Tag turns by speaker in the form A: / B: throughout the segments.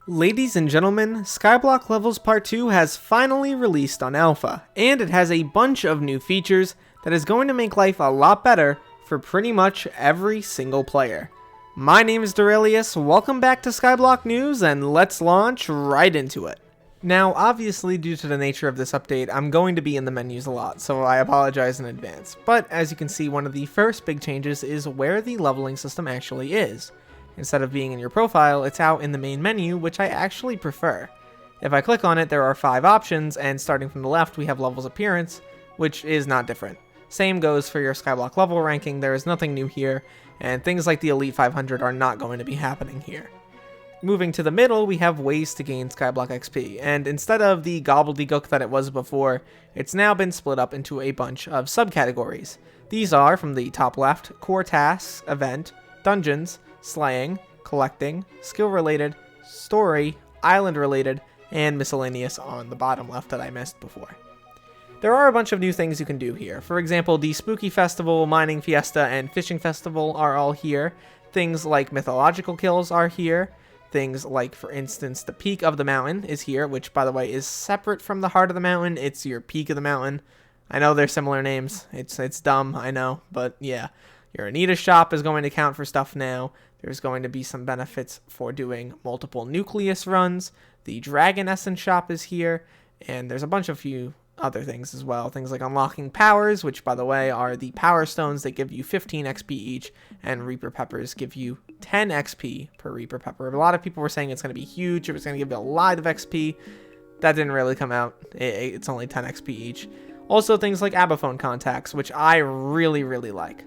A: Ladies and gentlemen, Skyblock Levels Part 2 has finally released on Alpha, and it has a bunch of new features that is going to make life a lot better for pretty much every single player. My name is Derailious, welcome back to Skyblock News, and let's launch right into it. Now, obviously, due to the nature of this update, I'm going to be in the menus a lot, so I apologize in advance. But as you can see, one of the first big changes is where the leveling system actually is. Instead of being in your profile, it's out in the main menu, which I actually prefer. If I click on it, there are 5 options, and starting from the left, we have levels appearance, which is not different. Same goes for your Skyblock level ranking, there is nothing new here, and things like the Elite 500 are not going to be happening here. Moving to the middle, we have ways to gain Skyblock XP, and instead of the gobbledygook that it was before, it's now been split up into a bunch of subcategories. These are, from the top left, core tasks, event, dungeons, slaying, collecting, skill-related, story, island-related, and miscellaneous on the bottom left that I missed before. There are a bunch of new things you can do here. For example, the Spooky Festival, Mining Fiesta, and Fishing Festival are all here. Things like mythological kills are here. Things like, for instance, the Peak of the Mountain is here, which, by the way, is separate from the Heart of the Mountain. It's your Peak of the Mountain. I know they're similar names. It's dumb, I know, but yeah. Your Anita shop is going to count for stuff now. There's going to be some benefits for doing multiple nucleus runs. The Dragon Essence shop is here, and there's a bunch of few other things as well. Things like unlocking powers, which, by the way, are the power stones that give you 15 XP each, and Reaper Peppers give you 10 XP per Reaper Pepper. A lot of people were saying it's going to be huge, it was going to give you a lot of XP. That didn't really come out. It's only 10 XP each. Also, things like Abaphone contacts, which I really like.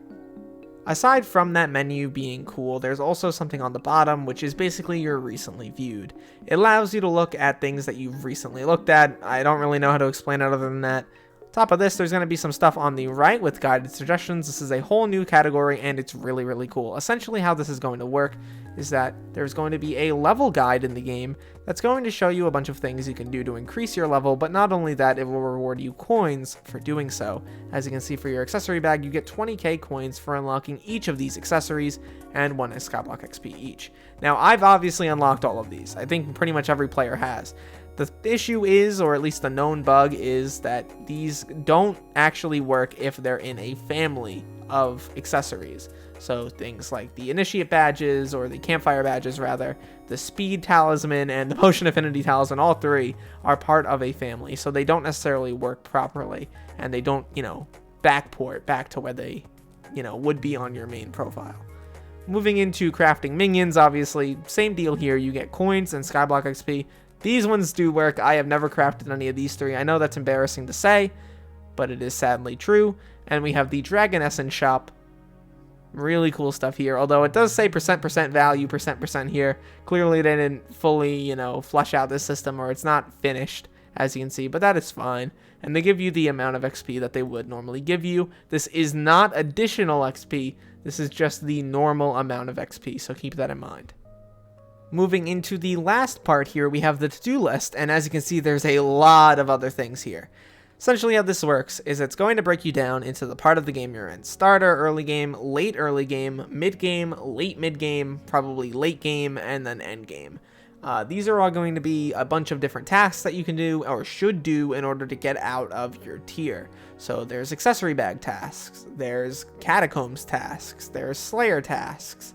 A: Aside from that menu being cool, there's also something on the bottom, which is basically your recently viewed. It allows you to look at things that you've recently looked at. I don't really know how to explain it other than that. Top of this, there's going to be some stuff on the right with guided suggestions. This is a whole new category, and it's really cool. Essentially, how this is going to work is that there's going to be a level guide in the game that's going to show you a bunch of things you can do to increase your level, but not only that, it will reward you coins for doing so. As you can see, for your accessory bag, you get 20k coins for unlocking each of these accessories, and 1 is Skyblock XP each. Now, I've obviously unlocked all of these. I think pretty much every player has. The issue is, or at least the known bug is, that these don't actually work if they're in a family of accessories. So things like the Initiate badges, or the Campfire badges rather, the Speed Talisman, and the Potion Affinity Talisman, all 3 are part of a family. So they don't necessarily work properly, and they don't, backport back to where they, would be on your main profile. Moving into crafting minions, obviously, same deal here. You get coins and Skyblock XP. These ones do work. I have never crafted any of these 3. I know that's embarrassing to say, but it is sadly true. And we have the Dragon Essence shop. Really cool stuff here, although it does say percent value, percent here. Clearly they didn't fully, flush out this system, or it's not finished, as you can see, but that is fine. And they give you the amount of XP that they would normally give you. This is not additional XP. This is just the normal amount of XP, so keep that in mind. Moving into the last part here, we have the to-do list, and as you can see, there's a lot of other things here. Essentially how this works is it's going to break you down into the part of the game you're in. Starter, early game, late early game, mid game, late mid game, probably late game, and then end game. These are all going to be a bunch of different tasks that you can do, or should do, in order to get out of your tier. So there's accessory bag tasks, there's catacombs tasks, there's slayer tasks,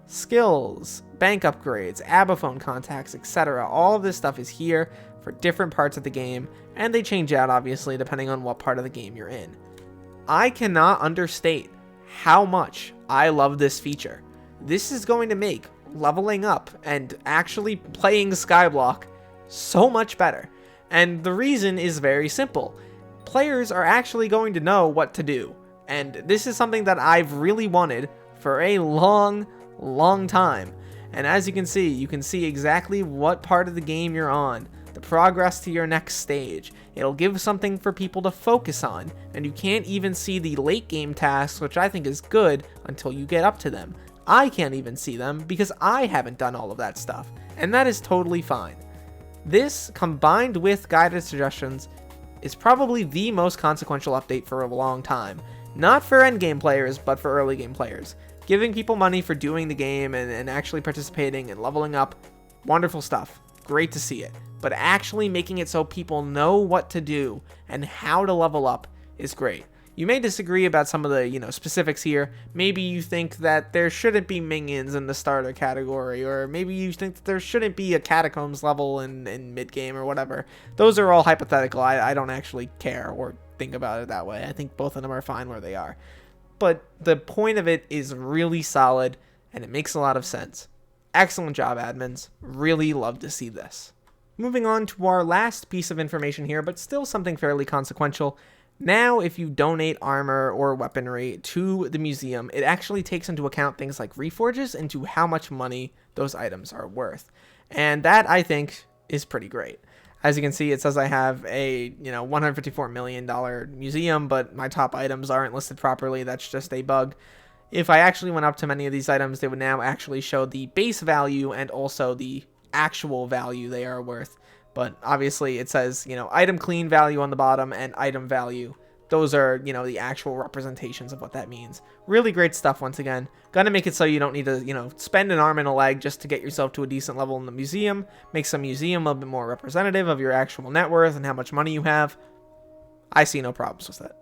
A: skills, bank upgrades, Abaphone contacts, etc. All of this stuff is here for different parts of the game, and they change out obviously depending on what part of the game you're in. I cannot understate how much I love this feature. This is going to make leveling up and actually playing Skyblock so much better. And the reason is very simple. Players are actually going to know what to do, and this is something that I've really wanted for a long time. And as you can see exactly what part of the game you're on, the progress to your next stage. It'll give something for people to focus on, and you can't even see the late game tasks, which I think is good, until you get up to them. I can't even see them because I haven't done all of that stuff, and that is totally fine. This, combined with guided suggestions, is probably the most consequential update for a long time. Not for endgame players, but for early game players. Giving people money for doing the game and actually participating and leveling up Wonderful stuff. Great to see it. But actually making it so people know what to do and how to level up is great. You may disagree about some of the, specifics here. Maybe you think that there shouldn't be minions in the starter category, or maybe you think that there shouldn't be a catacombs level in mid-game or whatever. Those are all hypothetical. I don't actually care or think about it that way. I think both of them are fine where they are. But the point of it is really solid, and it makes a lot of sense. Excellent job, admins. Really love to see this. Moving on to our last piece of information here, but still something fairly consequential. Now, if you donate armor or weaponry to the museum, it actually takes into account things like reforges into how much money those items are worth. And that, I think, is pretty great. As you can see, it says I have a, $154 million museum, but my top items aren't listed properly. That's just a bug. If I actually went up to many of these items, they would now actually show the base value and also the actual value they are worth. But obviously it says, item clean value on the bottom and item value. Those are, the actual representations of what that means. Really great stuff once again. Gonna make it so you don't need to, spend an arm and a leg just to get yourself to a decent level in the museum. Makes the museum a little bit more representative of your actual net worth and how much money you have. I see no problems with that.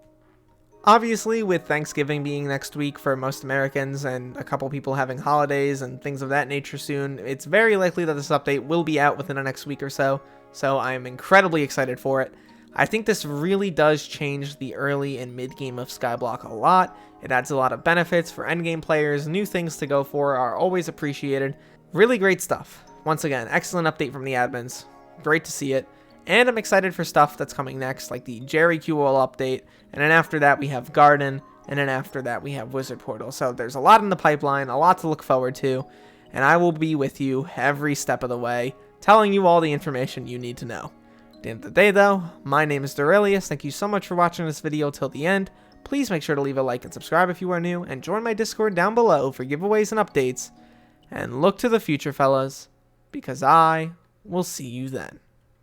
A: Obviously, with Thanksgiving being next week for most Americans and a couple people having holidays and things of that nature soon, it's very likely that this update will be out within the next week or so I am incredibly excited for it. I think this really does change the early and mid-game of Skyblock a lot. It adds a lot of benefits for endgame players, new things to go for are always appreciated. Really great stuff. Once again, excellent update from the admins. Great to see it. And I'm excited for stuff that's coming next, like the Jerry QOL update, and then after that we have Garden, and then after that we have Wizard Portal. So there's a lot in the pipeline, a lot to look forward to, and I will be with you every step of the way, telling you all the information you need to know. At the end of the day though, my name is Derailious. Thank you so much for watching this video till the end. Please make sure to leave a like and subscribe if you are new, and join my Discord down below for giveaways and updates. And look to the future, fellas, because I will see you then.